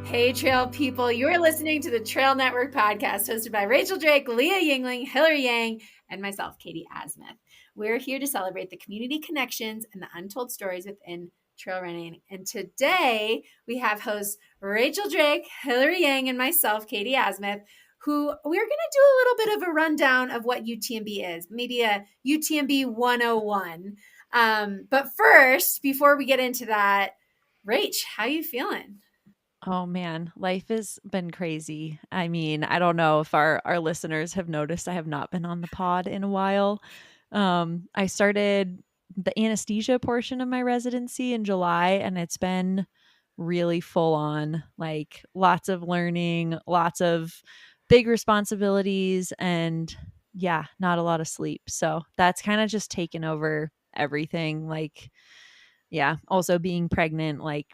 Hey, trail people. You are listening to the Trail Network podcast hosted by Rachel Drake, Leah Yingling, Hilary Yang, and myself, Katie Asmuth. We're here to celebrate the community connections and the untold stories within trail running. And today we have hosts Rachel Drake, Hilary Yang, and myself, Katie Asmuth, who we're going to do a little bit of a rundown of what UTMB is, maybe a UTMB 101. But first, before we get into that, Rach, how you feeling? Oh man, life has been crazy. I mean, I don't know if our listeners have noticed I have not been on the pod in a while. I started the anesthesia portion of my residency in July, and it's been really full on, like lots of learning, lots of big responsibilities, and yeah, not a lot of sleep. So that's kind of just taken over everything. Like, yeah, also being pregnant, like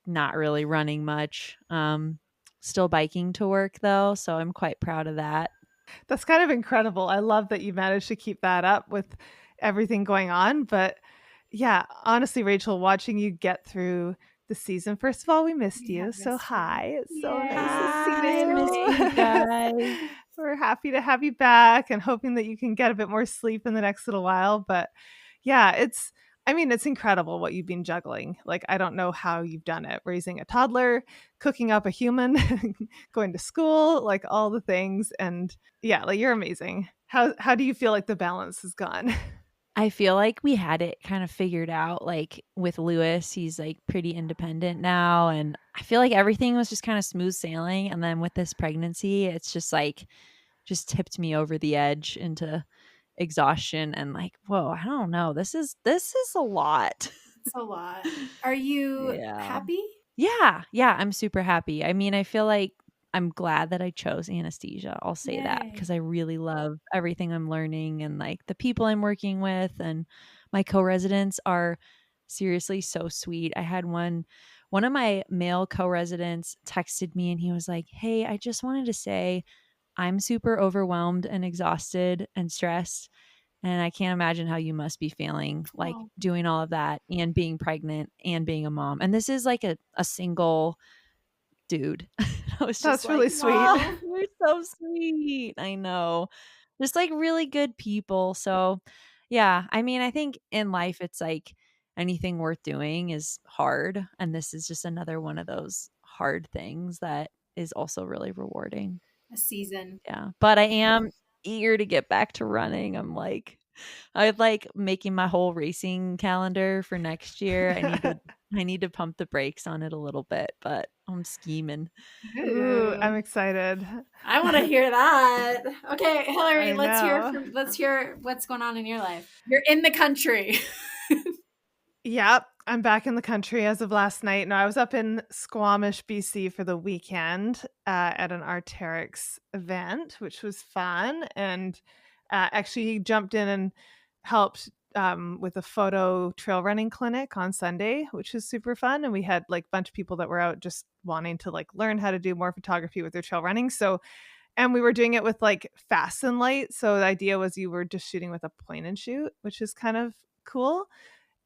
not really running much. Still biking to work though, so I'm quite proud of that. That's kind of incredible. I love that you managed to keep that up with everything going on. But yeah, honestly, Rachel, watching you get through the season, first of all, we missed you. So hi. It's so nice to see I miss you guys. you. We're happy to have you back and hoping that you can get a bit more sleep in the next little while. But yeah, it's incredible what you've been juggling. Like, I don't know how you've done it. Raising a toddler, cooking up a human, going to school, like all the things. And yeah, like you're amazing. How do you feel like the balance has gone? I feel like we had it kind of figured out. Like with Lewis, he's like pretty independent now, and I feel like everything was just kind of smooth sailing. And then with this pregnancy, it's just like just tipped me over the edge into exhaustion and like, whoa, I don't know. This is a lot. It's a lot. Are you happy? Yeah, I'm super happy. I mean, I feel like I'm glad that I chose anesthesia. I'll say that because I really love everything I'm learning and like the people I'm working with, and my co-residents are seriously so sweet. I had one of my male co-residents texted me and he was like, "Hey, I just wanted to say I'm super overwhelmed and exhausted and stressed. And I can't imagine how you must be feeling like doing all of that and being pregnant and being a mom." And this is like a single dude. I was just That's like, really sweet. "Wow, you're so sweet." I know. Just like really good people. So yeah, I mean, I think in life it's like anything worth doing is hard. And this is just another one of those hard things that is also really rewarding. A season. Yeah. But I am eager to get back to running. I'm like making my whole racing calendar for next year. I need to pump the brakes on it a little bit, but I'm scheming. Ooh, I'm excited. I want to hear that. Okay, Hilary, I let's hear what's going on in your life. You're in the country. Yep, I'm back in the country as of last night. No, I was up in Squamish, BC for the weekend at an Arc'teryx event, which was fun. And actually jumped in and helped with a photo trail running clinic on Sunday, which was super fun. And we had like a bunch of people that were out just wanting to like learn how to do more photography with their trail running. So, and we were doing it with like fast and light. So the idea was you were just shooting with a point and shoot, which is kind of cool.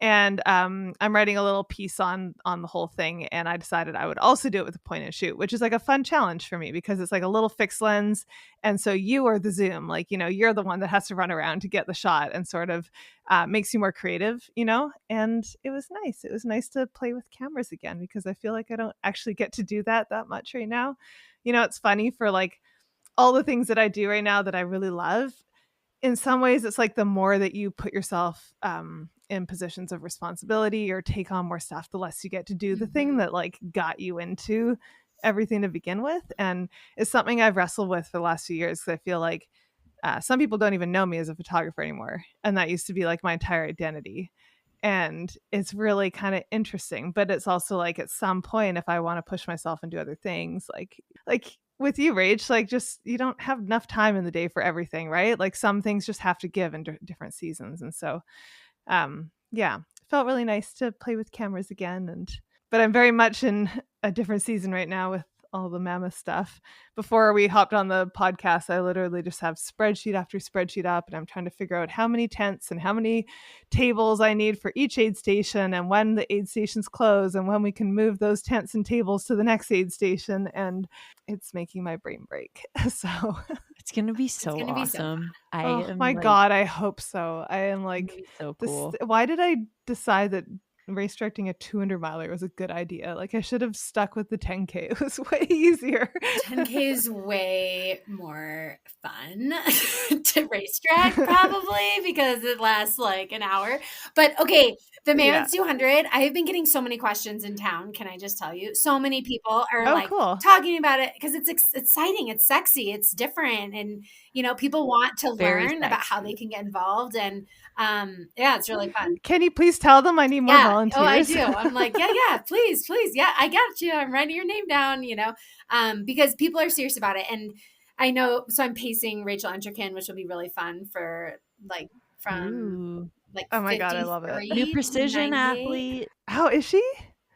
And I'm writing a little piece on the whole thing, and I decided I would also do it with a point and shoot, which is like a fun challenge for me because it's like a little fixed lens, and so you are the zoom, like, you know, you're the one that has to run around to get the shot, and sort of makes you more creative, you know. And it was nice to play with cameras again because I feel like I don't actually get to do that much right now. You know, it's funny, for like all the things that I do right now that I really love, in some ways it's like the more that you put yourself in positions of responsibility or take on more stuff, the less you get to do the thing that like got you into everything to begin with. And it's something I've wrestled with for the last few years because I feel like some people don't even know me as a photographer anymore, and that used to be like my entire identity. And it's really kind of interesting, but it's also like at some point, if I want to push myself and do other things, like with you, Rach, like just you don't have enough time in the day for everything, right? Like some things just have to give in different seasons. And so yeah, it felt really nice to play with cameras again. But I'm very much in a different season right now with all the mammoth stuff. Before we hopped on the podcast, I literally just have spreadsheet after spreadsheet up, and I'm trying to figure out how many tents and how many tables I need for each aid station, and when the aid stations close, and when we can move those tents and tables to the next aid station. And it's making my brain break. So It's gonna be so gonna be so awesome. I oh am my like, God, I hope so. I am it's like, gonna be so this. cool. Why did I decide that race directing a 200 miler was a good idea? Like, I should have stuck with the 10K. It was way easier. 10K is way more fun to racetrack, probably, because it lasts like an hour. But okay, the Yeah. Mammoth 200, I have been getting so many questions in town. Can I just tell you? So many people are Oh, like cool. talking about it because it's exciting, it's sexy, it's different. And, people want to Very learn about how they sexy. can get involved. And yeah, it's really fun. Can you please tell them I need more Yeah. volunteers? Oh, I do. I'm like, yeah, please. Yeah, I got you. I'm writing your name down, because people are serious about it. And I know, so I'm pacing Rachel Entrekin, which will be really fun for like from Ooh. like Oh my God, I love it. New 53 to precision 98. athlete. Oh, is she?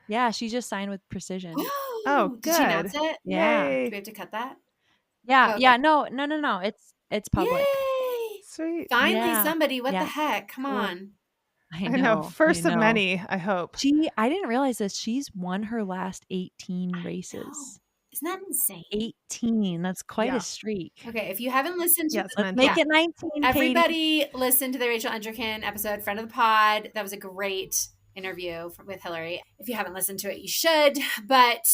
Yeah, she just signed with Precision. Oh, Did she announce good. it? Yeah. Do we Yay. have to cut that? Yeah. Oh, okay. Yeah. No. It's public. Yay. Sweet. Finally, Yeah. somebody. What the Yeah. heck? Come Cool. on. I I know. know. First of many, I hope. I didn't realize this. She's won her last 18 races. Isn't that insane? 18. That's quite Yeah. a streak. Okay, if you haven't listened to Yes, Let's make it 19, Katie. everybody listen to the Rachel Entrekin episode, Friend of the Pod. That was a great interview with Hilary. If you haven't listened to it, you should. But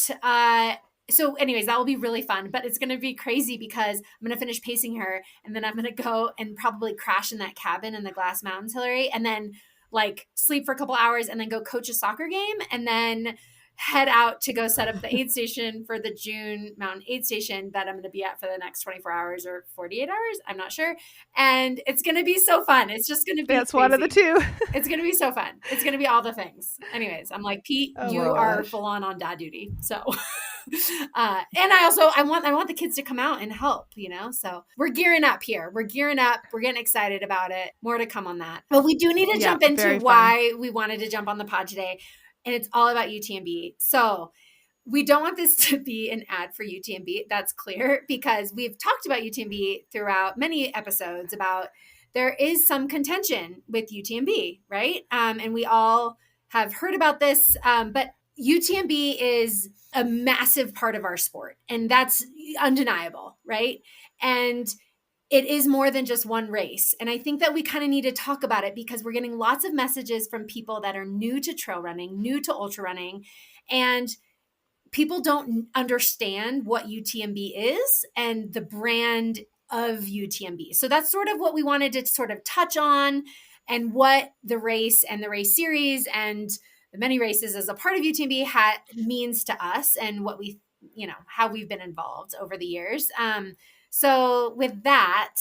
so anyways, that will be really fun, but it's going to be crazy because I'm going to finish pacing her and then I'm going to go and probably crash in that cabin in the Glass Mountains, Hilary, and then like sleep for a couple hours and then go coach a soccer game and then head out to go set up the aid station for the June Mountain Aid Station that I'm going to be at for the next 24 hours or 48 hours. I'm not sure. And it's going to be so fun. It's just going to be That's crazy. one of the two. It's going to be so fun. It's going to be all the things. Anyways, I'm like, Pete, Oh you my are gosh. full on dad duty. So, and I want the kids to come out and help, so we're gearing up here. We're gearing up. We're getting excited about it. More to come on that. But we do need to jump into why we wanted to jump on the pod today. And it's all about UTMB. So we don't want this to be an ad for UTMB. That's clear because we've talked about UTMB throughout many episodes about there is some contention with UTMB, right? And we all have heard about this, but UTMB is a massive part of our sport, and that's undeniable, right? And it is more than just one race. And I think that we kind of need to talk about it because we're getting lots of messages from people that are new to trail running, new to ultra running, and people don't understand what UTMB is and the brand of UTMB. So that's sort of what we wanted to sort of touch on and what the race and the race series and the many races as a part of UTMB means to us and what we, how we've been involved over the years. So with that,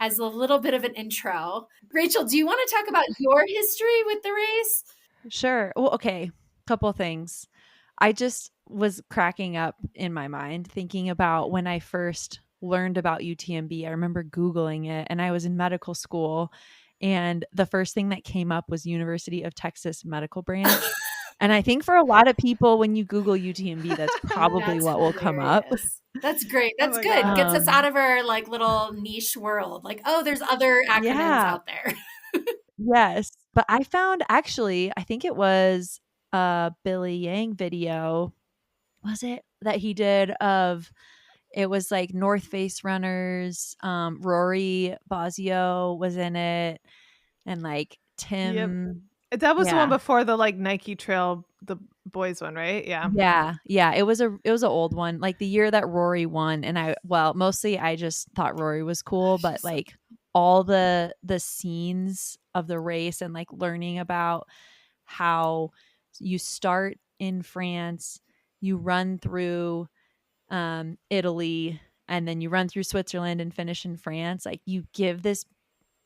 as a little bit of an intro, Rachel, do you want to talk about your history with the race? Sure. Well, okay. Couple things. I just was cracking up in my mind thinking about when I first learned about UTMB. I remember Googling it and I was in medical school and the first thing that came up was University of Texas Medical Branch. And I think for a lot of people, when you Google UTMB, that's probably what will come up. That's great. That's good. God. Gets us out of our like little niche world. Like, oh, there's other acronyms out there. Yes. But I found actually, I think it was a Billy Yang video. Was it that he did of it was like North Face runners, Rory Bosio was in it, and like Tim. Yep. That was the one before the like Nike Trail, the boys one, right? Yeah. Yeah. It was an old one, like the year that Rory won. And mostly I just thought Rory was cool, but like all the scenes of the race and like learning about how you start in France, you run through Italy, and then you run through Switzerland and finish in France. Like you give this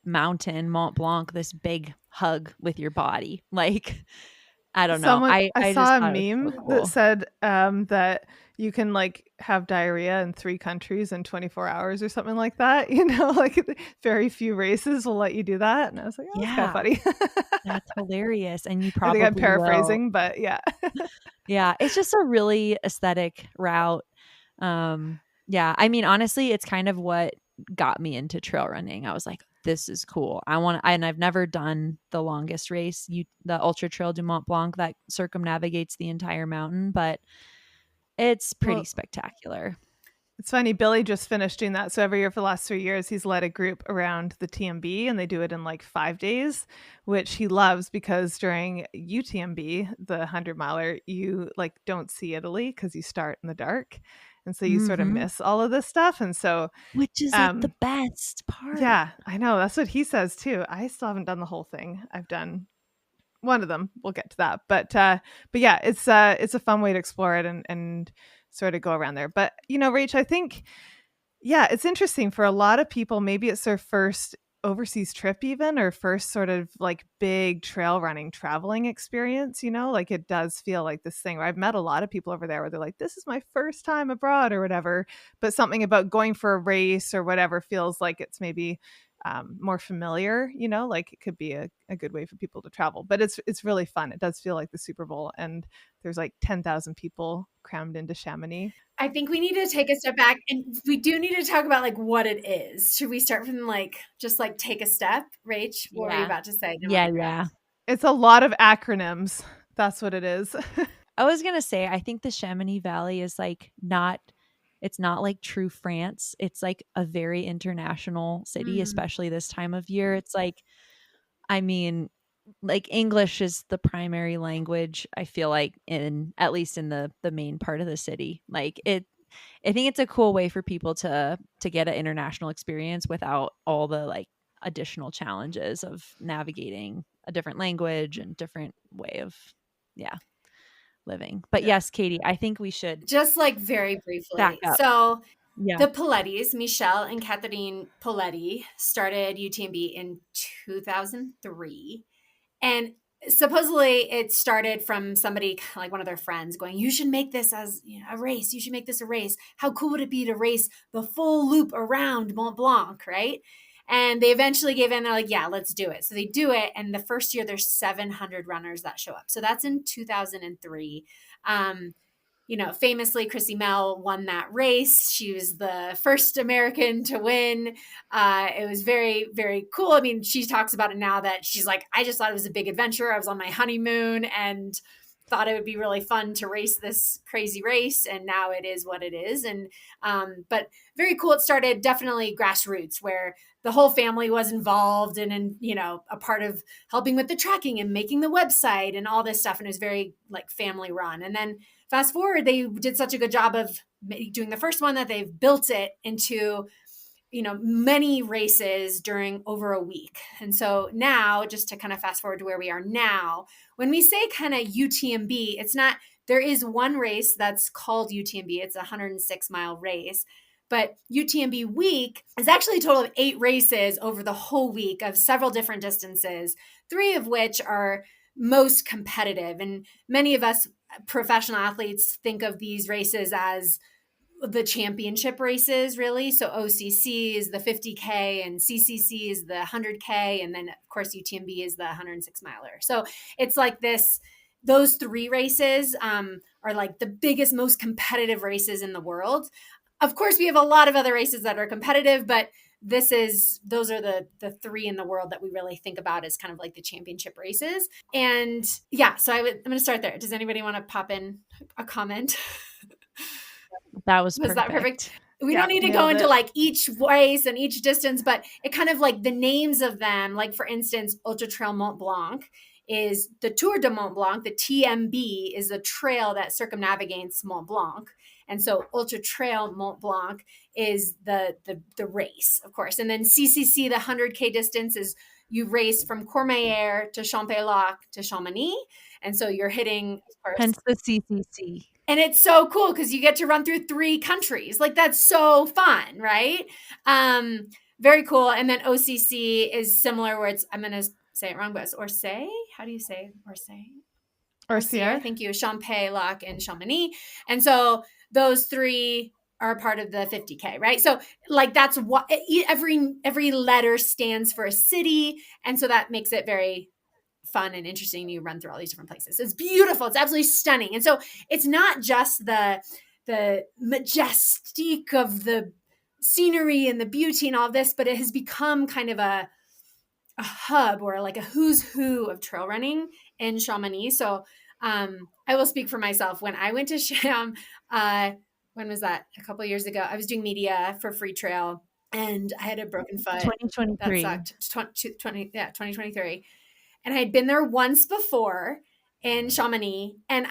mountain, Mont Blanc, this big hug with your body. Like, I don't know. I saw a meme that said that you can like have diarrhea in 3 countries in 24 hours or something like that. Like very few races will let you do that. And I was like, oh, that's kind of funny. That's hilarious. And you probably I think I'm paraphrasing, but yeah. Yeah. It's just a really aesthetic route. Yeah, I mean, honestly, it's kind of what got me into trail running. I was like, this is cool. And I've never done the longest race, the Ultra Trail du Mont Blanc that circumnavigates the entire mountain, but it's pretty Well, spectacular. it's funny. Billy just finished doing that. So every year for the last 3 years, he's led a group around the TMB, and they do it in like 5 days, which he loves because during UTMB, the 100 miler, you like don't see Italy because you start in the dark. And so you sort of Mhm. miss all of this stuff. And so, Which is like the best part. yeah, I know. That's what he says too. I still haven't done the whole thing. I've done one of them. We'll get to that. But yeah, it's a fun way to explore it and sort of go around there. But Rach, I think yeah, it's interesting for a lot of people. Maybe it's their first overseas trip, even, or first sort of like big trail running traveling experience. Like it does feel like this thing where I've met a lot of people over there where they're like, this is my first time abroad or whatever. But something about going for a race or whatever feels like it's maybe more familiar, like it could be a good way for people to travel. But it's really fun. It does feel like the Super Bowl, and there's like 10,000 people crammed into Chamonix. I think we need to take a step back, and we do need to talk about like what it is. Should we start from like just like take a step? Rach, what were you Yeah. about to say? Then we'll Yeah, interrupt. yeah. It's a lot of acronyms. That's what it is. I was gonna say, I think the Chamonix Valley is like not it's not like true France. It's like a very international city, Mm. especially this time of year. It's like, I mean, like English is the primary language, I feel like, in at least in the main part of the city. Like it I think it's a cool way for people to get an international experience without all the like additional challenges of navigating a different language and different way of yeah, living. But Yeah. yes, Katie, I think we should Just like very back briefly. up. So Yeah. the Polettis, Michelle and Catherine Poletti, started UTMB in 2003. And supposedly it started from somebody, like one of their friends, going, you should make this as a race. You should make this a race. How cool would it be to race the full loop around Mont Blanc, right? And they eventually gave in. They're like, yeah, let's do it. So they do it. And the first year, there's 700 runners that show up. So that's in 2003. Um, famously, Chrissy Mell won that race. She was the first American to win. It was very, very cool. I mean, she talks about it now that she's like, I just thought it was a big adventure. I was on my honeymoon and thought it would be really fun to race this crazy race. And now it is what it is. And, but very cool. It started definitely grassroots where the whole family was involved and a part of helping with the tracking and making the website and all this stuff. And it was very like family run. And then fast forward, they did such a good job of doing the first one that they've built it into many races during over a week. And so now, just to kind of fast forward to where we are now, when we say kind of UTMB, it's not, there is one race that's called UTMB. It's a 106-mile race. But UTMB week is actually a total of 8 races over the whole week of several different distances, 3 of which are most competitive. And many of us professional athletes think of these races as the championship races, really. So OCC is the 50K and CCC is the 100K. And then, of course, UTMB is the 106 miler. So it's like this, those 3 races are like the biggest, most competitive races in the world. Of course, we have a lot of other races that are competitive, but those are the 3 in the world that we really think about as kind of like the championship races. And yeah, so I'm going to start there. Does anybody want to pop in a comment? That was Was that perfect? perfect. We Yeah, don't need to go nailed into it. like each race and each distance, but it kind of like the names of them, like for instance, Ultra Trail Mont Blanc is the Tour de Mont Blanc. The TMB is the trail that circumnavigates Mont Blanc. And so Ultra Trail Mont Blanc is the race, of course. And then CCC, the 100K distance, is you race from Courmayeur to Champélac to Chamonix. And so you're hitting, of course, Hence the CCC. and it's so cool because you get to run through 3 countries. Like that's so fun, right? Very cool. And then OCC is similar where it's, I'm going to say it wrong, but it's Orsay. How do you say Orsay? Orsier. Orsier. Thank you. Champé, Lac, and Chamonix. And so those 3 are part of the 50K, right? So like that's what every letter stands for a city. And so that makes it very fun and interesting. You run through all these different places. It's beautiful. It's absolutely stunning. And so it's not just the majestic of the scenery and the beauty and all this, but it has become kind of a hub or like a who's who of trail running in Chamonix. So I will speak for myself. When I went to Cham, when was that? A couple of years ago, I was doing media for Free Trail and I had a broken foot. That 2023. sucked. 2023. And I had been there once before in Chamonix, and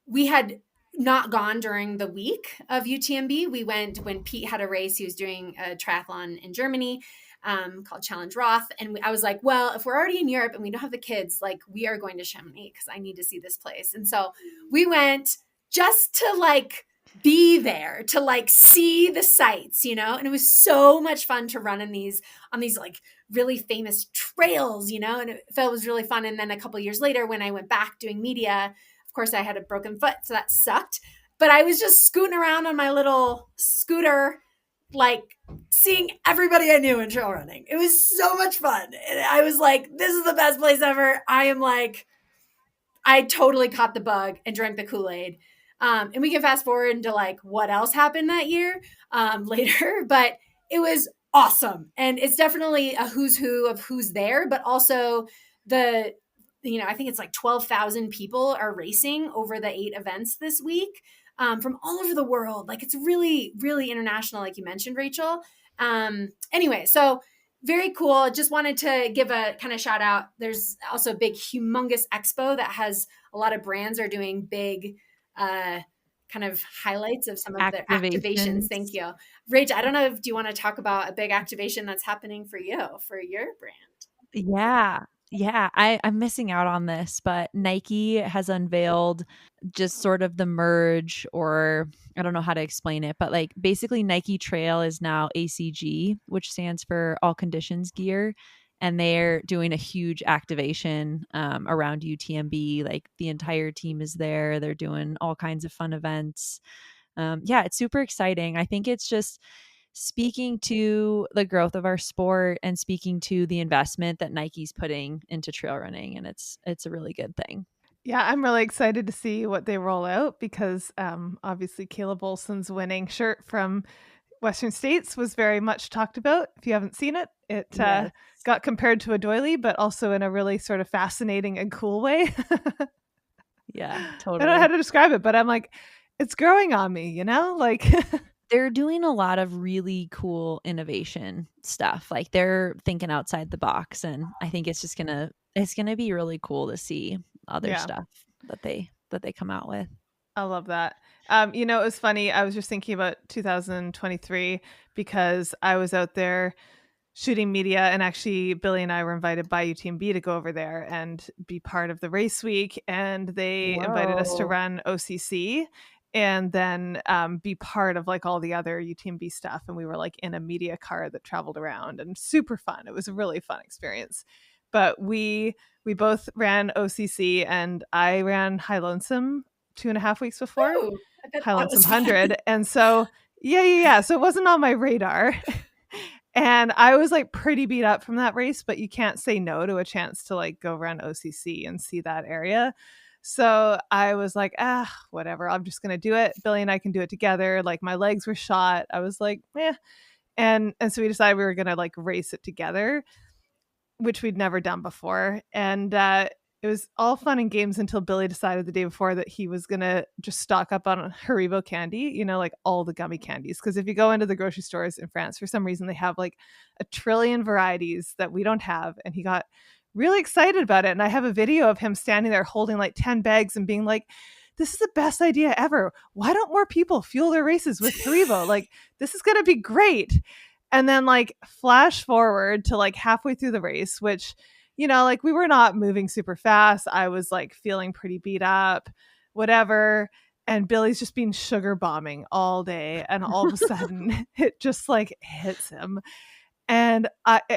we had not gone during the week of UTMB. We went when Pete had a race. He was doing a triathlon in Germany called Challenge Roth. And I was like, well, if we're already in Europe and we don't have the kids, like we are going to Chamonix because I need to see this place. And so we went just to like be there, to like see the sights, you know? And it was so much fun to run on these like really famous trails, you know? And it felt was really fun. And then a couple of years later, when I went back doing media, of course I had a broken foot, so that sucked. But I was just scooting around on my little scooter, like seeing everybody I knew in trail running. It was so much fun. And I was like, this is the best place ever. I totally caught the bug and drank the Kool-Aid. And we can fast forward into like what else happened that year later, but it was awesome. And it's definitely a who's who of who's there, but also I think it's like 12,000 people are racing over the 8 events this week from all over the world. Like it's really, really international, like you mentioned, Rachel. Anyway, so very cool. Just wanted to give a kind of shout out. There's also a big, humongous expo that has a lot of brands are doing big kind of highlights of some of their activations. Thank you. Rach, I don't know do you want to talk about a big activation that's happening for you, for your brand? Yeah. I'm missing out on this, but Nike has unveiled just sort of the merge, or I don't know how to explain it, but like basically Nike Trail is now ACG, which stands for All Conditions Gear. And they're doing a huge activation around UTMB. Like the entire team is there. They're doing all kinds of fun events. It's super exciting. I think it's just speaking to the growth of our sport and speaking to the investment that Nike's putting into trail running. And it's a really good thing. Yeah, I'm really excited to see what they roll out because obviously Caleb Olson's winning shirt from Western States was very much talked about. If you haven't seen it, it Yes. got compared to a doily, but also in a really sort of fascinating and cool way. Yeah, I totally. don't know how to describe it, but I'm like, it's growing on me, you know? Like they're doing a lot of really cool innovation stuff. Like they're thinking outside the box, and I think it's gonna be really cool to see other stuff that they come out with. I love that. It was funny. I was just thinking about 2023 because I was out there shooting media, and actually Billy and I were invited by UTMB to go over there and be part of the race week. And they invited us to run OCC and then be part of like all the other UTMB stuff. And we were like in a media car that traveled around, and super fun. It was a really fun experience. But we both ran OCC, and I ran High Lonesome 2.5 weeks before. Ooh, High Lonesome 100. And so, yeah. So it wasn't on my radar. And I was like pretty beat up from that race, but you can't say no to a chance to like go run OCC and see that area. So I was like, whatever, I'm just going to do it. Billy and I can do it together. Like my legs were shot. I was like, And so we decided we were going to like race it together, which we'd never done before. And it was all fun and games until Billy decided the day before that he was going to just stock up on Haribo candy, like all the gummy candies. Because if you go into the grocery stores in France, for some reason, they have like a trillion varieties that we don't have. And he got really excited about it. And I have a video of him standing there holding like 10 bags and being like, this is the best idea ever. Why don't more people fuel their races with Haribo? Like, this is going to be great. And then like flash forward to like halfway through the race, which, like we were not moving super fast. I was like feeling pretty beat up, whatever. And Billy's just been sugar bombing all day. And all of a sudden it just like hits him. And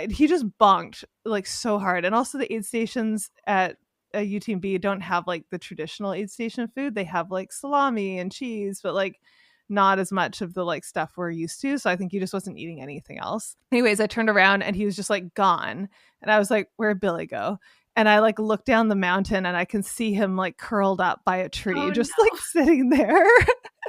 he just bonked like so hard. And also the aid stations at UTMB don't have like the traditional aid station food. They have like salami and cheese, but like not as much of the like stuff we're used to. So I think he just wasn't eating anything else. Anyways, I turned around and he was just like gone. And I was like, where'd Billy go? And I like looked down the mountain and I can see him like curled up by a tree, like sitting there.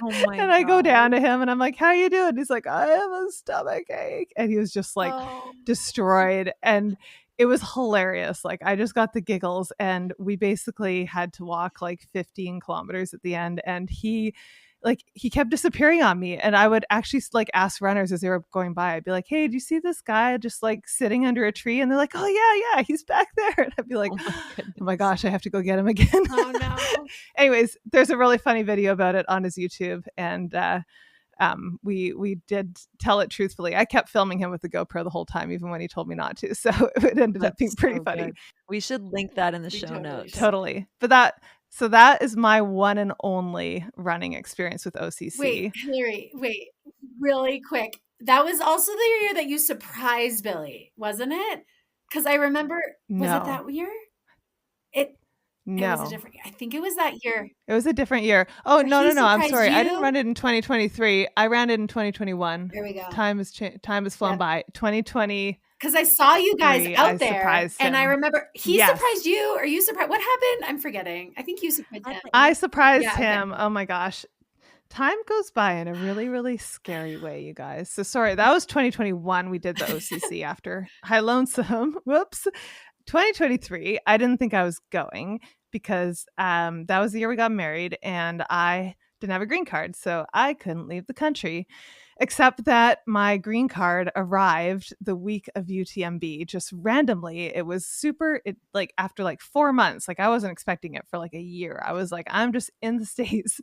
Oh my And I go down God. to him and I'm like, how you doing? He's like, I have a stomach ache. And he was just like Oh. destroyed. And it was hilarious. Like I just got the giggles and we basically had to walk like 15 kilometers at the end. And he kept disappearing on me. And I would actually like ask runners as they were going by, I'd be like, hey, do you see this guy just like sitting under a tree? And they're like, oh yeah, he's back there. And I'd be like, Oh my oh goodness. my gosh, I have to go get him again. Oh no. Anyways, there's a really funny video about it on his YouTube. And we did tell it truthfully. I kept filming him with the GoPro the whole time, even when he told me not to. So it ended up being pretty funny. Good. We should link that in the show totally notes. should. Totally. But that is my one and only running experience with OCC. Wait, Hilary, really quick. That was also the year that you surprised Billy, wasn't it? Because I remember, was it that year? It was a different. I think it was that year. It was a different year. Oh But no, he I'm sorry. surprised I didn't you? run it in 2023. I ran it in 2021. There we go. Time has flown by. 2020. Because I saw you guys out there, surprised and I him. remember he Yes. surprised you, or you surprised. What happened? I'm forgetting. I think you surprised him. I surprised Yeah, him. okay. Oh my gosh. Time goes by in a really, really scary way, you guys. So sorry, that was 2021. We did the OCC after High Lonesome. Whoops. 2023, I didn't think I was going because that was the year we got married and I didn't have a green card. So I couldn't leave the country, except that my green card arrived the week of UTMB just randomly. It was after like 4 months, like I wasn't expecting it for like a year. I was like, I'm just in the States.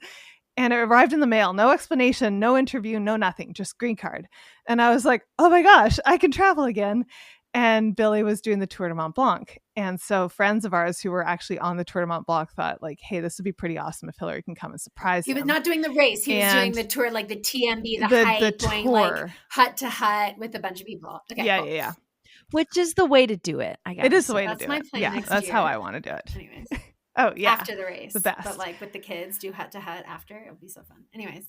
And it arrived in the mail, no explanation, no interview, no nothing, just green card. And I was like, oh my gosh, I can travel again. And Billy was doing the Tour de Mont Blanc. And so friends of ours who were actually on the Tour de Mont Blanc thought like, hey, this would be pretty awesome if Hilary can come and surprise him. He was not doing the race. He was doing the tour, like the TMB, the hike, going like hut to hut with a bunch of people. Okay, yeah, cool. yeah. Which is the way to do it, I guess. It is the way to do That's my it. plan Yeah, next that's year. how I want to do it. Anyways. Oh, yeah. After the race. The best. But like with the kids, do hut to hut after. It would be so fun. Anyways.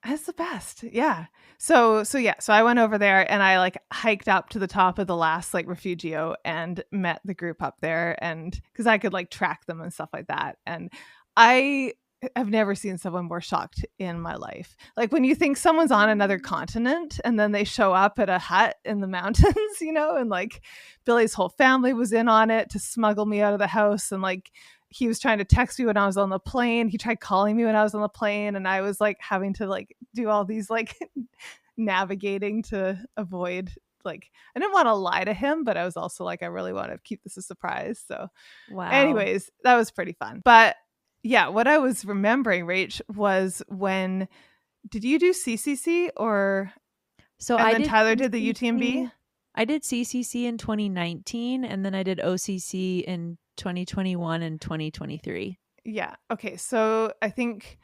That's the best. Yeah. So I went over there and I like hiked up to the top of the last like refugio and met the group up there, and because I could like track them and stuff like that. And I have never seen someone more shocked in my life. Like when you think someone's on another continent and then they show up at a hut in the mountains, and like Billy's whole family was in on it to smuggle me out of the house, and like he was trying to text me when I was on the plane. He tried calling me when I was on the plane, and I was like having to like do all these like navigating to avoid, like, I didn't want to lie to him, but I was also like, I really want to keep this a surprise. So wow. Anyways, that was pretty fun. But yeah, what I was remembering, Rach, was when did you do CCC or Tyler did the UTMB? I did CCC in 2019 and then I did OCC in 2021 and 2023. Yeah. Okay. So I think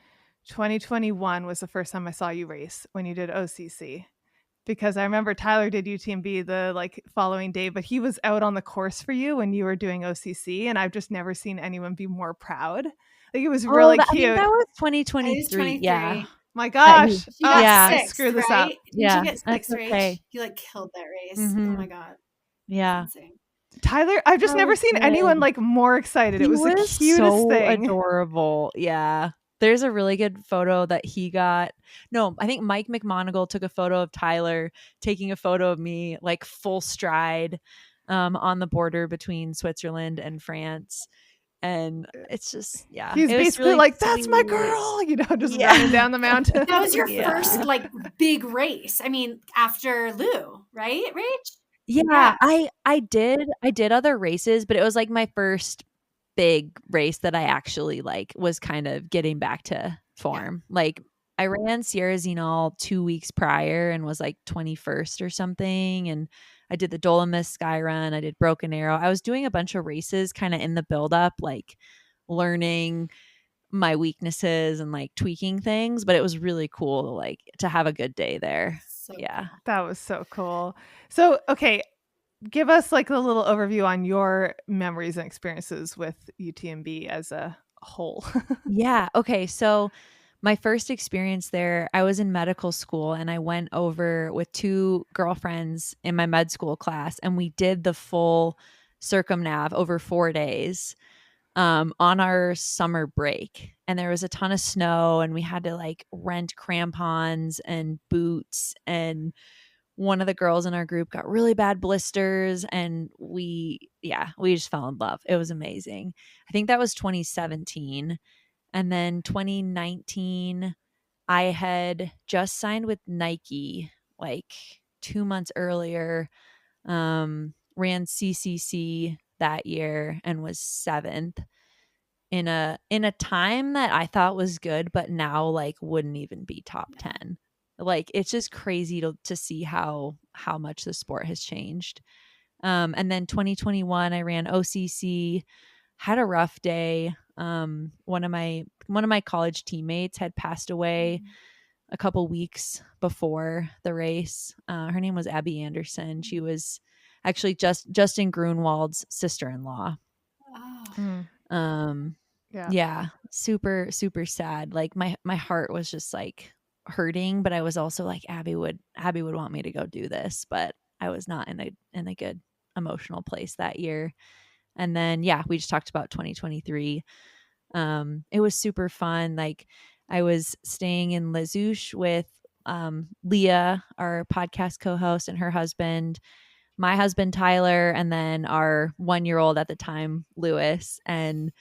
2021 was the first time I saw you race when you did OCC, because I remember Tyler did UTMB the like following day, but he was out on the course for you when you were doing OCC, and I've just never seen anyone be more proud. Like it was really cute. I think that was 2023. Yeah. My gosh. You got sixth, I screwed this up. Did you get sixth, Rach? You like killed that race. Mm-hmm. Oh my God. Yeah. Tyler, I've just never seen anyone like more excited. It was the cutest thing. Adorable. Yeah. There's a really good photo that he got. No, I think Mike McMonigal took a photo of Tyler taking a photo of me like full stride on the border between Switzerland and France. And it's just, yeah. He's basically really like, that's my girl, just running down the mountain. That was your first like big race. I mean, after Lou, right, Rach? Yeah, I did other races, but it was like my first big race that I actually like was kind of getting back to form. Yeah. Like I ran Sierra Zinal 2 weeks prior and was like 21st or something. And I did the Dolomites Sky Run. I did Broken Arrow. I was doing a bunch of races kind of in the buildup, like learning my weaknesses and like tweaking things. But it was really cool to have a good day there. So yeah. Cool. That was so cool. So, okay. Give us like a little overview on your memories and experiences with UTMB as a whole. Yeah. Okay. So my first experience there, I was in medical school and I went over with 2 girlfriends in my med school class and we did the full circumnav over 4 days. on our summer break, and there was a ton of snow, and we had to like rent crampons and boots, and one of the girls in our group got really bad blisters, and we just fell in love. It was amazing. I think that was 2017. And then 2019, I had just signed with Nike like 2 months earlier. Ran CCC that year and was seventh in a time that I thought was good, but now like wouldn't even be top 10. Like it's just crazy to see how much the sport has changed. And then 2021, I ran OCC, had a rough day. One of my college teammates had passed away a couple weeks before the race. Her name was Abby Anderson. She was actually Justin Grunwald's sister-in-law. Oh. Yeah, super super sad. Like my heart was just like hurting, but I was also like Abby would want me to go do this, but I was not in a good emotional place that year. And then yeah, we just talked about 2023. It was super fun. Like I was staying in Lezouche with Leah, our podcast co-host, and her husband, my husband Tyler, and then our 1-year-old at the time, Lewis. And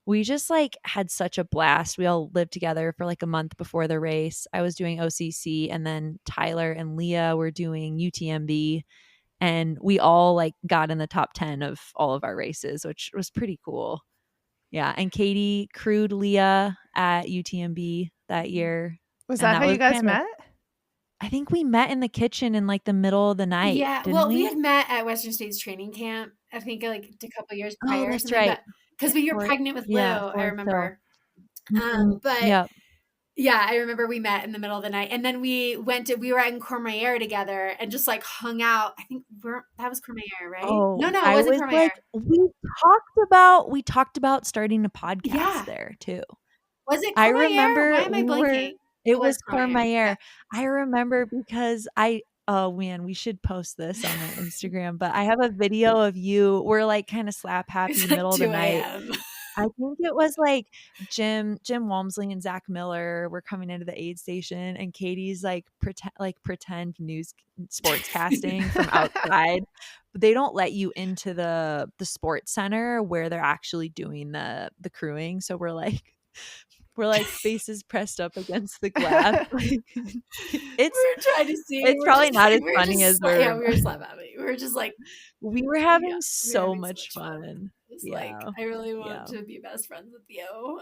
we just like had such a blast. We all lived together for like a month before the race. I was doing OCC, and then Tyler and Leah were doing UTMB, and we all like got in the top 10 of all of our races, which was pretty cool. Yeah, and Katie crewed Leah at UTMB that year. Was And that that how was you guys kind of, met? I think we met in the kitchen in like the middle of the night, Yeah, didn't well, we we? had met at Western States training camp, I think, like, a couple years Oh, prior or that's something, right. but because we were Fort, pregnant with Lou, yeah, I Forest Hill. remember. Mhm. But Yep. yeah, I remember we met in the middle of the night, and then we were in Courmayeur together and just, like, hung out. I think that was Courmayeur, right? Oh, No, it I wasn't was like, Courmayeur. we talked about starting a podcast Yeah. there too. Was it I Courmayeur? Why remember am I we were blanking? it It was was Courmayeur, yeah. Courmayeur. I remember because oh man, we should post this on our Instagram, but I have a video of you. We're like kind of slap happy It's like middle of the 2 night. AM. I think it was like Jim Walmsley and Zach Miller were coming into the aid station, and Katie's like pretend news sports casting from outside. But they don't let you into the sports center where they're actually doing the crewing. So we're like faces pressed up against the glass. Like, it's We're trying to see. it's probably not as funny as Yeah, we're we were slap happy. We were just like, we were yeah, having we were so having so much much fun. fun. It's like, Yeah. I really want Yeah. to be best friends with you.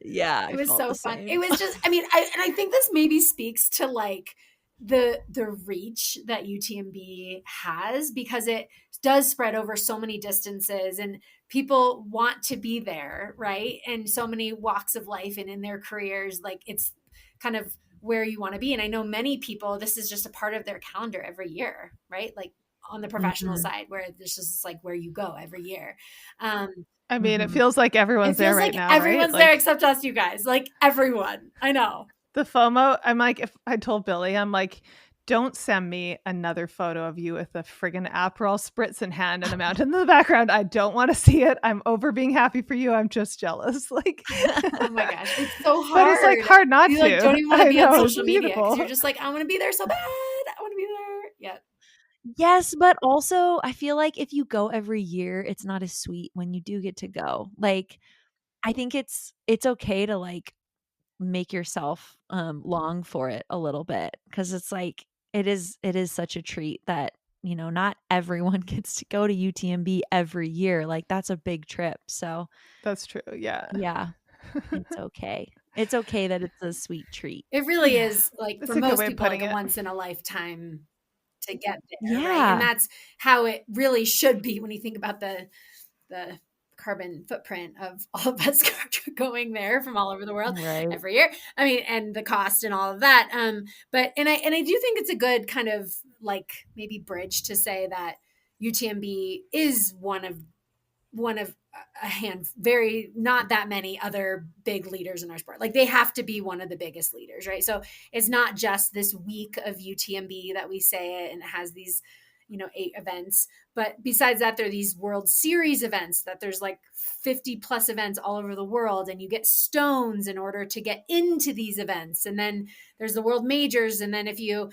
Yeah, It I was felt so the fun. same. It was just, I mean, I think this maybe speaks to like the reach that UTMB has, because it does spread over so many distances and people want to be there, right? And so many walks of life and in their careers, like it's kind of where you want to be. And I know many people, this is just a part of their calendar every year, right? Like on the professional Mhm. side, where this is like where you go every year. Um, I mean, it Mhm. feels like it everyone's there feels right like now, right? everyone's there Like except us, you guys. Like everyone. I know. the FOMO, I'm like, if I told Billy, I'm like, don't send me another photo of you with a friggin' Aperol spritz in hand and a mountain in the background. I don't want to see it. I'm over being happy for you. I'm just jealous. Like, Oh my gosh, it's so but it's like hard. hard not You like to. don't even want to I be on know, it's social media because you're beautiful. just like, I want to be there so bad. I want to be there. Yeah. Yes, but also I feel like if you go every year, it's not as sweet when you do get to go. Like, I think it's okay to like make yourself long for it a little bit, because it's like it is such a treat that, not everyone gets to go to UTMB every year. Like that's a big trip. So, That's true. Yeah. yeah, it's okay. It's okay that it's a sweet treat. It really Yeah. is like That's for a good most way of people, like putting a it. once in a lifetime to get there, right? And Yeah. that's how it really should be when you think about the carbon footprint of all of us going there from all over the world Right. every year. I mean, and the cost and all of that. But I do think it's a good kind of like maybe bridge to say that UTMB is one of a hand, very not that many other big leaders in our sport. Like they have to be one of the biggest leaders, right? So it's not just this week of UTMB that we say it and it has these 8 events. But besides that, there are these World Series events that there's like 50 plus events all over the world, and you get stones in order to get into these events. And then there's the World Majors. And then if you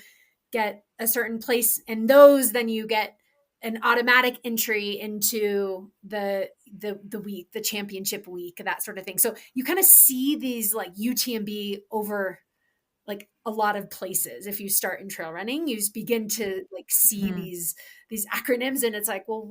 get a certain place in those, then you get an automatic entry into the week, the championship week, that sort of thing. So you kind of see these like UTMB over like a lot of places. If you start in trail running, you just begin to like see these acronyms, and it's like, well,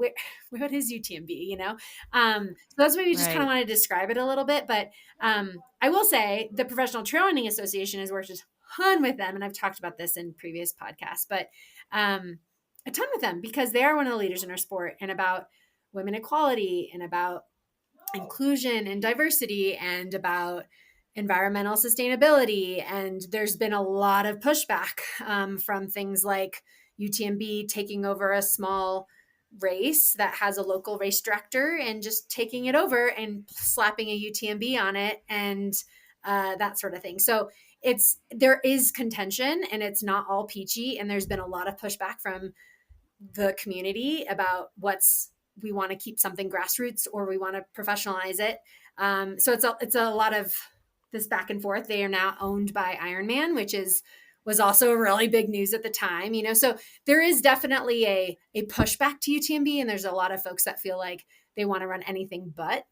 what is UTMB? So that's why we just kind of want to describe it a little bit. But I will say the Professional Trail Running Association has worked a ton with them, and I've talked about this in previous podcasts, but a ton with them because they are one of the leaders in our sport, and about women equality, and about inclusion and diversity, and about environmental sustainability. And there's been a lot of pushback from things like UTMB taking over a small race that has a local race director and just taking it over and slapping a UTMB on it, and that sort of thing. So there is contention, and it's not all peachy. And there's been a lot of pushback from the community about we want to keep something grassroots or we want to professionalize it. So it's a lot of this back and forth. They are now owned by Ironman, which was also really big news at the time. So there is definitely a pushback to UTMB, and there's a lot of folks that feel like they want to run anything but,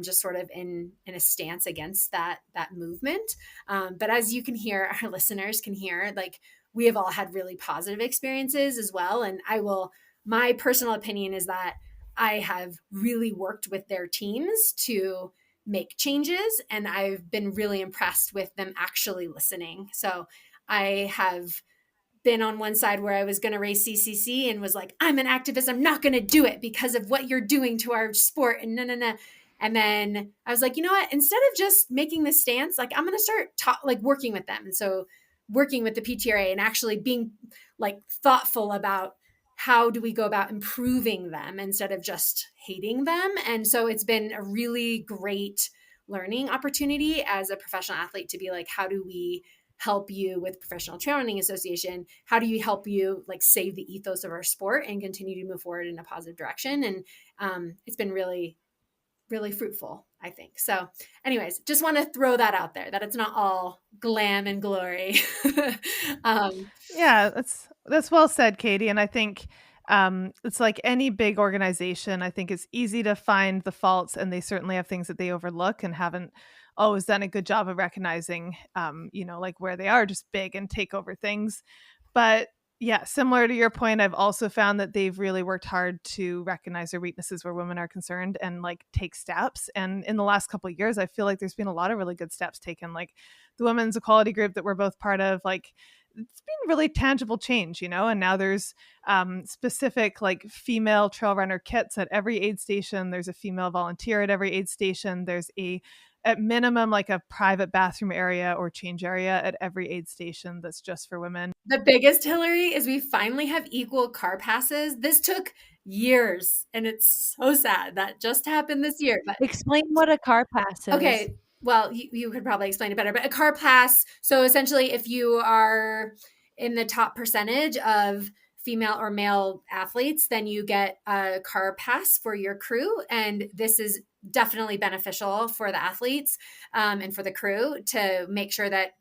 just sort of in a stance against that movement. But as you can hear, our listeners can hear, like, we have all had really positive experiences as well. And my personal opinion is that I have really worked with their teams to make changes, and I've been really impressed with them actually listening. So I have been on one side where I was going to race CCC and was like, I'm an activist, I'm not going to do it because of what you're doing to our sport, and no. And then I was like, you know what, instead of just making this stance, like, I'm going to start working with them. And so working with the PTRA and actually being like thoughtful about how do we go about improving them instead of just hating them. And so it's been a really great learning opportunity as a professional athlete to be like, how do we help you with Professional Trail Running Association? How do you help you like save the ethos of our sport and continue to move forward in a positive direction? And it's been really, really fruitful, I think. So anyways, just want to throw that out there, that it's not all glam and glory. Yeah, that's well said, Katie. And I think it's like any big organization, I think it's easy to find the faults, and they certainly have things that they overlook and haven't always done a good job of recognizing, like where they are just big and take over things. But yeah, similar to your point, I've also found that they've really worked hard to recognize their weaknesses where women are concerned and like take steps. And in the last couple of years, I feel like there's been a lot of really good steps taken, like the women's equality group that we're both part of. Like, it's been really tangible change, and now there's specific like female trail runner kits at every aid station. There's a female volunteer at every aid station. There's at minimum like a private bathroom area or change area at every aid station that's just for women. The biggest, Hilary, is we finally have equal car passes. This took years, and it's so sad that just happened this year. But explain what a car pass is. Okay, well, you could probably explain it better, but a car pass. So essentially, if you are in the top percentage of female or male athletes, then you get a car pass for your crew. And this is definitely beneficial for the athletes and for the crew to make sure that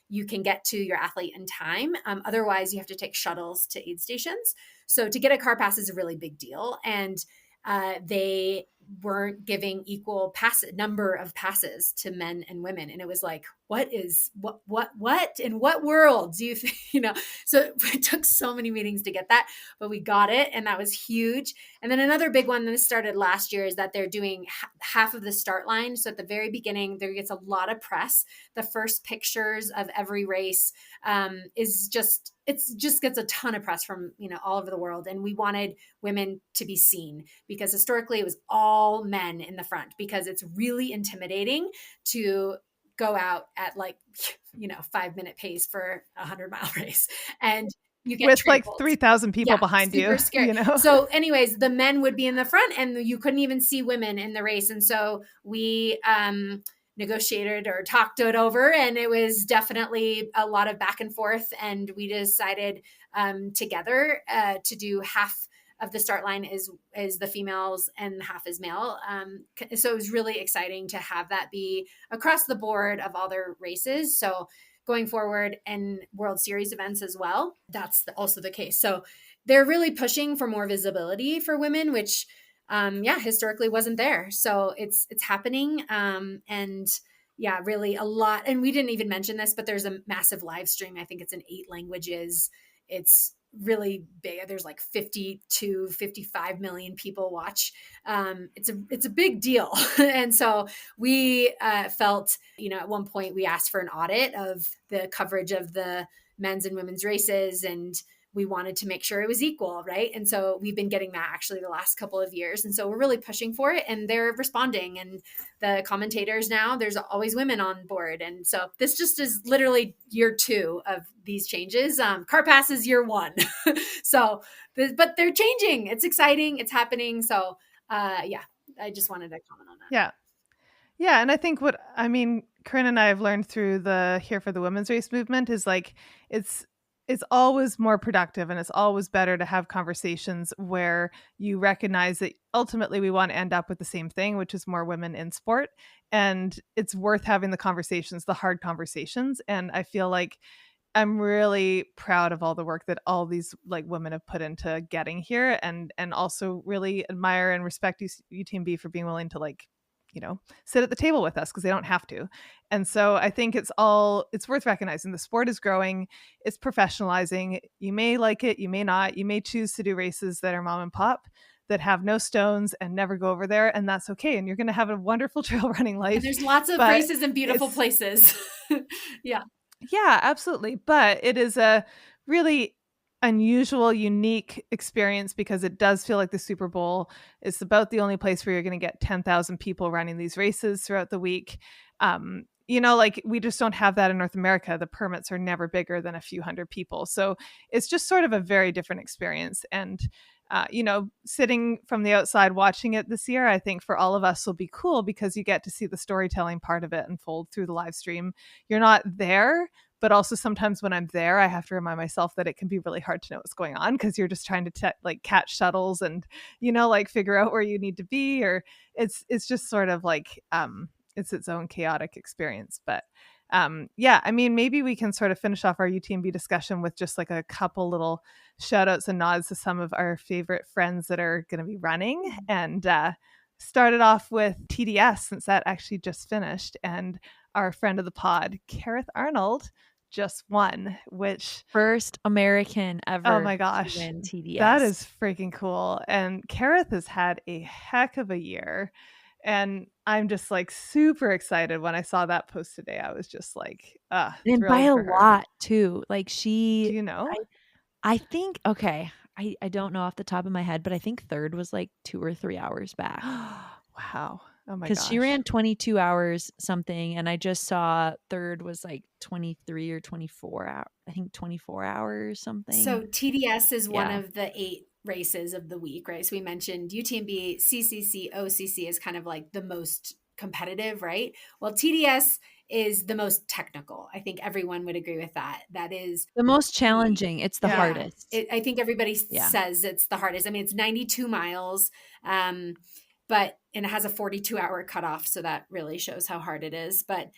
you can get to your athlete in time. Otherwise, you have to take shuttles to aid stations. So to get a car pass is a really big deal. And they weren't giving equal number of passes to men and women. And it was like, what in what world do you think, so it took so many meetings to get that, but we got it. And that was huge. And then another big one that started last year is that they're doing half of the start line. So at the very beginning, there gets a lot of press. The first pictures of every race it just gets a ton of press from, all over the world. And we wanted women to be seen because historically it was all men in the front, because it's really intimidating to go out at 5-minute pace for a 100-mile race. And you get with trampled. Like 3,000 people behind you. Scary. So anyways, the men would be in the front and you couldn't even see women in the race. And so we negotiated or talked it over, and it was definitely a lot of back and forth. And we decided together to do half of the start line is the females and half is male. So it was really exciting to have that be across the board of all their races. So going forward and World Series events as well, that's also the case. So they're really pushing for more visibility for women, which historically wasn't there. So it's happening. And yeah, really a lot. And we didn't even mention this, but there's a massive live stream. I think it's in 8 languages. It's really big. There's like 50 to 55 million people watch. It's a big deal. And so we felt, at one point we asked for an audit of the coverage of the men's and women's races, and we wanted to make sure it was equal, right? And so we've been getting that actually the last couple of years. And so we're really pushing for it, and they're responding. And the commentators now, there's always women on board. And so this just is literally year 2 of these changes. Car Pass is year 1. So, but they're changing. It's exciting. It's happening. So I just wanted to comment on that. Yeah. Yeah. And I think Corinne and I have learned through the Here for the Women's Race movement is like, it's always more productive, and it's always better to have conversations where you recognize that ultimately we want to end up with the same thing, which is more women in sport. And it's worth having the conversations, the hard conversations. And I feel like I'm really proud of all the work that all these like women have put into getting here, and also really admire and respect UTMB for being willing to sit at the table with us, because they don't have to. And so I think it's worth recognizing the sport is growing, it's professionalizing. You may like it, you may not, you may choose to do races that are mom and pop, that have no stones and never go over there, and that's okay. And you're going to have a wonderful trail running life. And there's lots of races in beautiful places. Yeah. Yeah, absolutely. But it is a really unusual, unique experience, because it does feel like the Super Bowl is about the only place where you're going to get 10,000 people running these races throughout the week. We just don't have that in North America. The permits are never bigger than a few hundred people. So it's just sort of a very different experience. And sitting from the outside watching it this year, I think for all of us will be cool, because you get to see the storytelling part of it unfold through the live stream. You're not there, but also sometimes when I'm there, I have to remind myself that it can be really hard to know what's going on, because you're just trying to catch shuttles and, figure out where you need to be, or it's just sort of like, it's its own chaotic experience. But maybe we can sort of finish off our UTMB discussion with just like a couple little shout outs and nods to some of our favorite friends that are going to be running, and started off with TDS, since that actually just finished, and our friend of the pod, Kareth Arnold, just won, which first American ever. Oh my gosh, to win TDS. That is freaking cool. And Kareth has had a heck of a year. And I'm just like super excited when I saw that post today. I was just like, and by a lot too. Like do you know? I think, okay, I don't know off the top of my head, but I think third was like 2 or 3 hours back. Wow. Oh my gosh. Because she ran 22 hours something, and I just saw third was like 23 or 24 hours. I think 24 hours something. So TDS is one of the 8 races of the week, right? So we mentioned UTMB, CCC, OCC is kind of like the most competitive, right? Well, TDS is the most technical. I think everyone would agree with that. That is the most challenging. It's the hardest. I think everybody says it's the hardest. I mean, it's 92 miles, and it has a 42-hour cutoff. So that really shows how hard it is. But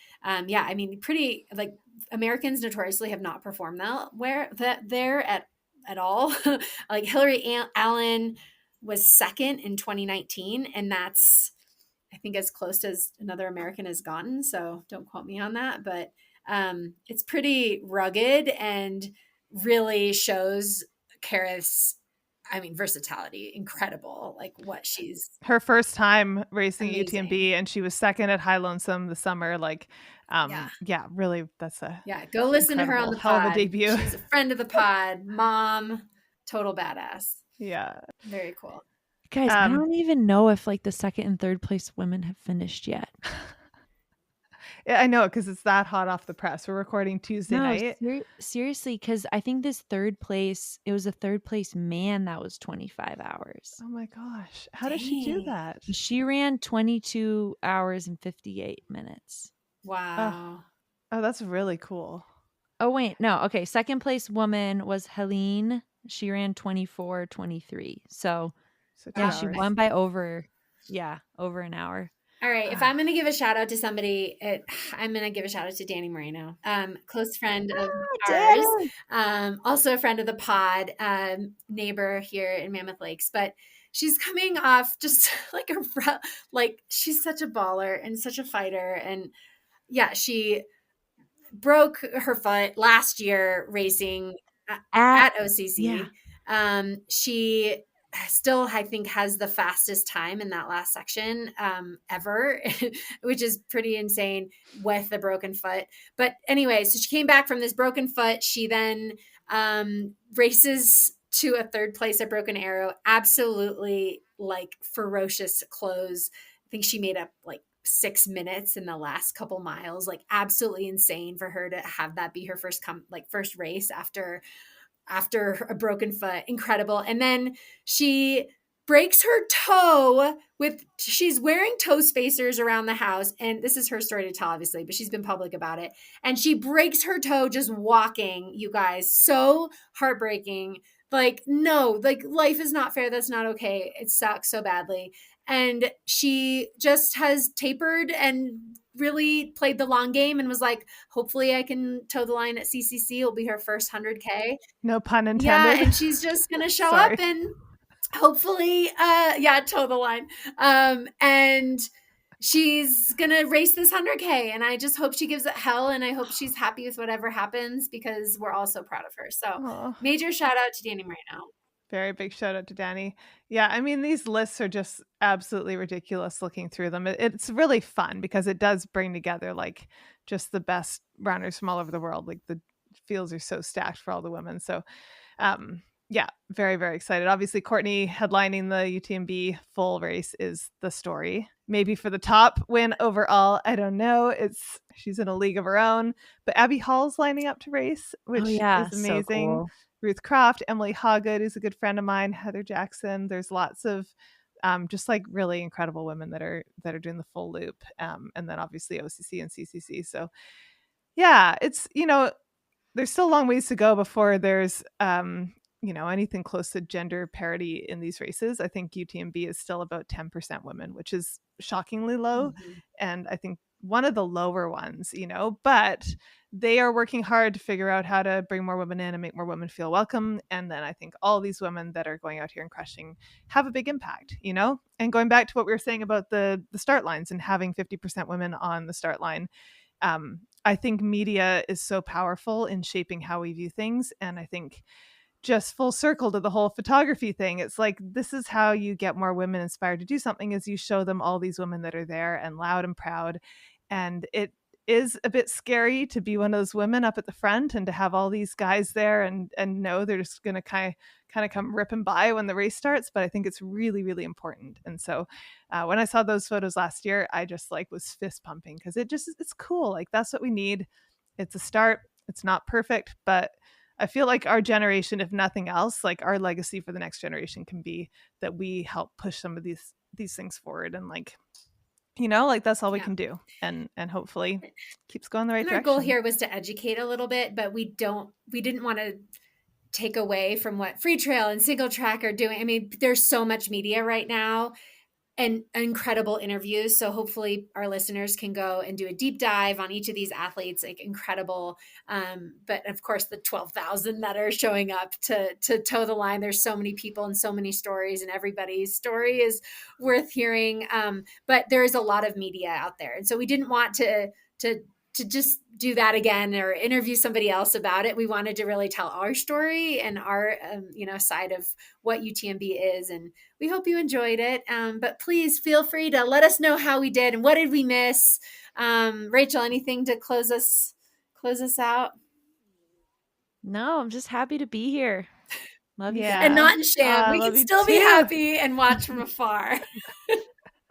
pretty, like, Americans notoriously have not performed there at all. Like Hilary Allen was second in 2019, and that's, I think, as close as another American has gotten. So don't quote me on that, but it's pretty rugged and really shows Kareth's, versatility, incredible. Like what she's her first time racing amazing. UTMB, and she was second at High Lonesome this summer. Like, really, that's go listen to her on the hell pod. of a debut. She's a friend of the pod, mom, total badass. Yeah, very cool. Guys, I don't even know if like the second and third place women have finished yet. I know, because it's that hot off the press. We're recording Tuesday No, night. seriously, because I think this third place, it was a third place man that was 25 hours. Oh my gosh. How did she do Dang. that? She ran 22 hours and 58 minutes. Oh, Wow. oh, that's really cool. Oh, wait, no. Okay, second place woman was Helene. She ran 24:23. So, So yeah, 2 she hours. won by over an hour. All right. If I'm going to give a shout out to somebody, I'm going to give a shout out to Danny Moreno, close friend of ours, Danny! also a friend of the pod, neighbor here in Mammoth Lakes. But she's coming off just like she's such a baller and such a fighter. And yeah, she broke her foot last year racing At at Yeah. OCC. She still, I think, has the fastest time in that last section ever, which is pretty insane with the broken foot. But anyway, so she came back from this broken foot. She then races to a third place at Broken Arrow. Absolutely like ferocious close. I think she made up like 6 minutes in the last couple miles, like absolutely insane for her to have that be her first race after a broken foot. Incredible. And then she breaks her toe with she's wearing toe spacers around the house, and this is her story to tell obviously, but she's been public about it, and she breaks her toe just walking. You guys, so heartbreaking. Like, no, like life is not fair. That's not okay. It sucks so badly. And she just has tapered and really played the long game and was like, hopefully I can toe the line at CCC. It'll be her first 100K. No pun Yeah, intended. and she's just gonna show up Sorry. and hopefully toe the line. And she's gonna race this 100K, and I just hope she gives it hell, and I hope she's happy with whatever happens because we're all so proud of her. So Oh, major shout out to Danny Moreno. very big shout out to Danny. Yeah, I mean, these lists are just absolutely ridiculous looking through them. It's really fun because it does bring together like just the best runners from all over the world. Like the fields are so stacked for all the women. So yeah, very, very excited. Obviously, Courtney headlining the UTMB full race is the story. Maybe for the top win overall, I don't know. She's in a league of her own. But Abby Hall's lining up to race, Oh, which yeah. is So amazing. cool. Ruth Croft, Emily Hawgood, who's a good friend of mine, Heather Jackson. There's lots of just like really incredible women that are doing the full loop. And then obviously OCC and CCC. So yeah, it's there's still a long ways to go before there's anything close to gender parity in these races. I think UTMB is still about 10% women, which is shockingly low, Mm-hmm. and I think one of the lower ones, but they are working hard to figure out how to bring more women in and make more women feel welcome. And then I think all these women that are going out here and crushing have a big impact, and going back to what we were saying about the start lines and having 50% women on the start line. I think media is so powerful in shaping how we view things. And I think just full circle to the whole photography thing, it's like, this is how you get more women inspired to do something, is you show them all these women that are there and loud and proud. And it is a bit scary to be one of those women up at the front and to have all these guys there and know they're just going to kind of come ripping by when the race starts. But I think it's really, really important. And so when I saw those photos last year, I just like was fist pumping because it's cool. Like, that's what we need. It's a start. It's not perfect, but I feel like our generation, if nothing else, like our legacy for the next generation can be that we help push some of these things forward, and like, like that's all we can do, and hopefully keeps going the right And our direction. goal here was to educate a little bit, but we didn't want to take away from what Free Trail and Single Track are doing. I mean, there's so much media right now and incredible interviews. So hopefully our listeners can go and do a deep dive on each of these athletes, like incredible. But of course, the 12,000 that are showing up to toe the line, there's so many people and so many stories, and everybody's story is worth hearing. But there is a lot of media out there. And so we didn't want to just do that again or interview somebody else about it. We wanted to really tell our story and our side of what UTMB is, and we hope you enjoyed it. But please feel free to let us know how we did and what did we miss. Rachel, anything to close us out? No, I'm just happy to be here. Love you And guys. not in sham. We Love can you still be too. happy and watch from afar.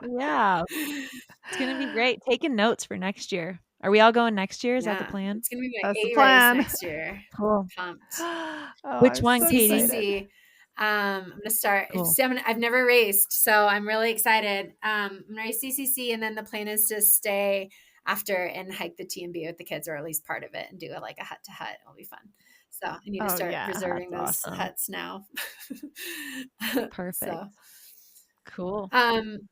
Yeah. It's going to be great. Taking notes for next year. Are we all going next year? Is that the Yeah, plan? it's gonna be my That's the A race plan. next year. Cool. Pumped. Oh, Which I'm one, so Katie? excited. CCC. I'm gonna start. Cool. I've never raced, so I'm really excited. I'm gonna race CCC, and then the plan is to stay after and hike the TMB with the kids, or at least part of it, and do a hut to hut. It'll be fun. So I need to Oh, start yeah. reserving That's those awesome. huts now. Perfect. So, Cool.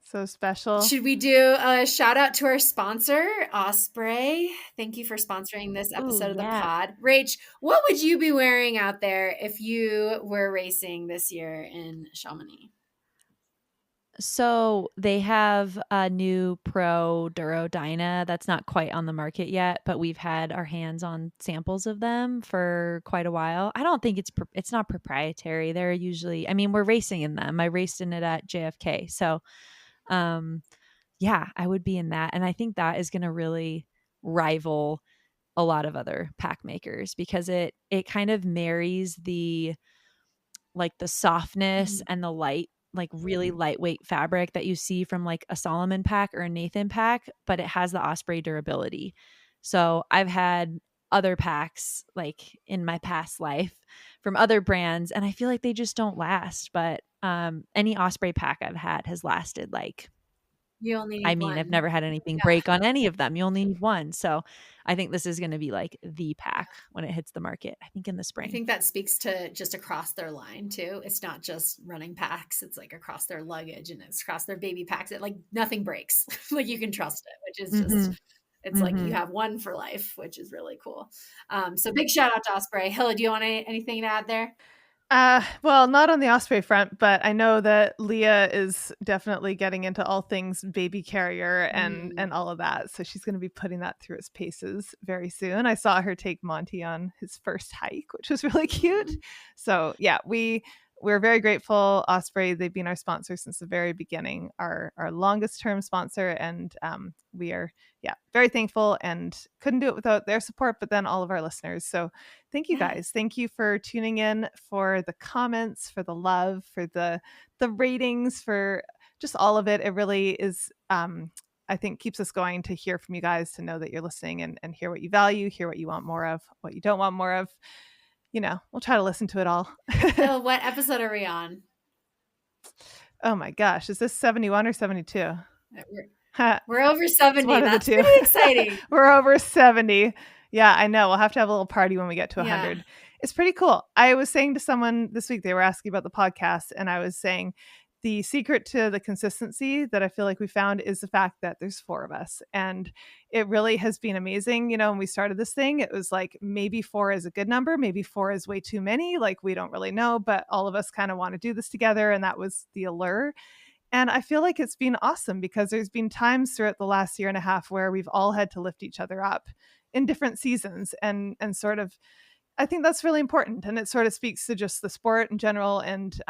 So special. should we do a shout out to our sponsor, Osprey? Thank you for sponsoring this Ooh, episode of the yeah. pod. Rach, what would you be wearing out there if you were racing this year in Chamonix? So they have a new Pro Durodyna that's not quite on the market yet, but we've had our hands on samples of them for quite a while. I don't think it's not proprietary. They're usually, I mean, we're racing in them. I raced in it at JFK. So, um, yeah, I would be in that. And I think that is going to really rival a lot of other pack makers because it kind of marries the softness Mhm. and the light, like really lightweight fabric that you see from like a Solomon pack or a Nathan pack, but it has the Osprey durability. So I've had other packs like in my past life from other brands, and I feel like they just don't last. But any Osprey pack I've had has lasted like, You only I need mean, I've one. never had anything Yeah. break on any of them. You only need one. So I think this is going to be like the pack when it hits the market, I think in the I spring. think that speaks to just across their line too. It's not just running packs, it's like across their luggage and it's across their baby packs. It like nothing breaks. Like you can trust it, which is just Mm-hmm. it's like you Mm-hmm. have one for life, which is really cool. So big shout out to Osprey. Hilla, do you want anything to add there? Well, not on the Osprey front, but I know that Leah is definitely getting into all things baby carrier and Mm. all of that. So she's going to be putting that through its paces very soon. I saw her take Monty on his first hike, which was really cute. So yeah, we're very grateful. Osprey, they've been our sponsor since the very beginning, our longest term sponsor, and we are very thankful and couldn't do it without their support. But then all of our listeners. So thank you Yeah. guys. Thank you for tuning in, for the comments, for the love, for the ratings, for just all of it. It really is I think keeps us going to hear from you guys, to know that you're listening and hear what you value, hear what you want more of, what you don't want more of. We'll try to listen to it all. Hill, what episode are we on? Oh my gosh, is this 71 or 72? We're over It's 70. one of the That's two. pretty exciting. We're over 70. Yeah, I know. We'll have to have a little party when we get to Yeah. 100. It's pretty cool. I was saying to someone this week, they were asking about the podcast, and I was saying the secret to the consistency that I feel like we found is the fact that there's 4 of us. And it really has been amazing. When we started this thing, it was like maybe 4 is a good number, maybe 4 is way too many. Like, we don't really know, but all of us kind of want to do this together. And that was the allure. And I feel like it's been awesome because there's been times throughout the last year and a half where we've all had to lift each other up in different seasons, and sort of, I think that's really important, and it sort of speaks to just the sport in general. And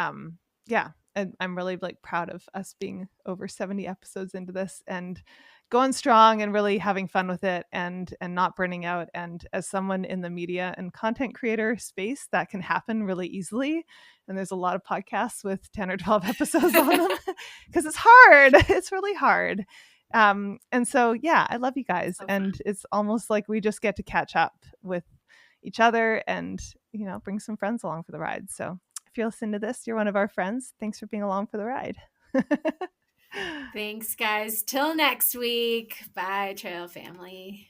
and I'm really like proud of us being over 70 episodes into this and going strong and really having fun with it, and not burning out. And as someone in the media and content creator space, that can happen really easily. And there's a lot of podcasts with 10 or 12 episodes on them because it's hard. It's really hard. And so, yeah, I love you guys. So and fun. it's almost like we just get to catch up with each other and, bring some friends along for the ride. So if you're listening to this, you're one of our friends. Thanks for being along for the ride. Thanks, guys. Till next week. Bye, Trail Family.